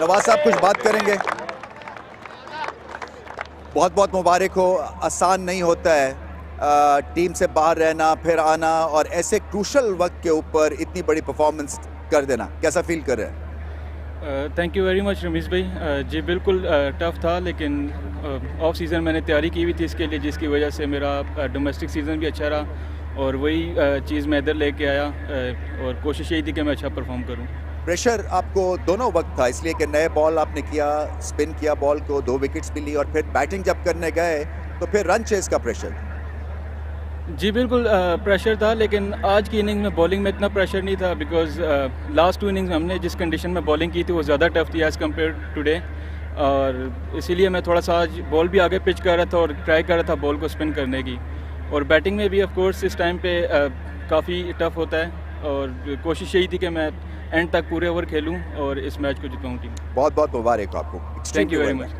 नवाज साहब कुछ बात करेंगे? बहुत बहुत मुबारक हो। आसान नहीं होता है टीम से बाहर रहना, फिर आना और ऐसे क्रूशल वक्त के ऊपर इतनी बड़ी परफॉर्मेंस कर देना, कैसा फील कर रहे हैं? Thank you very much Rameez भाई। जी बिल्कुल टफ़ था, लेकिन ऑफ सीज़न मैंने तैयारी की हुई थी इसके लिए, जिसकी वजह से मेरा डोमेस्टिक सीज़न भी अच्छा रहा और वही चीज़ मैं इधर लेके आया और कोशिश यही थी कि मैं अच्छा परफॉर्म करूं। प्रेशर आपको दोनों वक्त था, इसलिए कि नए बॉल आपने किया, स्पिन किया बॉल को, 2 विकेट्स भी ली और फिर बैटिंग जब करने गए तो फिर रन चेस का प्रेशर। जी बिल्कुल प्रेशर था, लेकिन आज की इनिंग में बॉलिंग में इतना प्रेशर नहीं था, बिकॉज लास्ट 2 इनिंग्स में हमने जिस कंडीशन में बॉलिंग की थी वो ज़्यादा टफ थी एज़ कम्पेयर टुडे, और इसीलिए मैं थोड़ा सा आज बॉल भी आगे पिच कर रहा था और ट्राई कर रहा था बॉल को स्पिन करने की। और बैटिंग में भी ऑफ कोर्स इस टाइम पे काफ़ी टफ होता है और कोशिश यही थी कि मैं एंड तक पूरे ओवर खेलूं और इस मैच को जिताऊं टीम। बहुत बहुत मुबारक हो आपको। Thank you very much.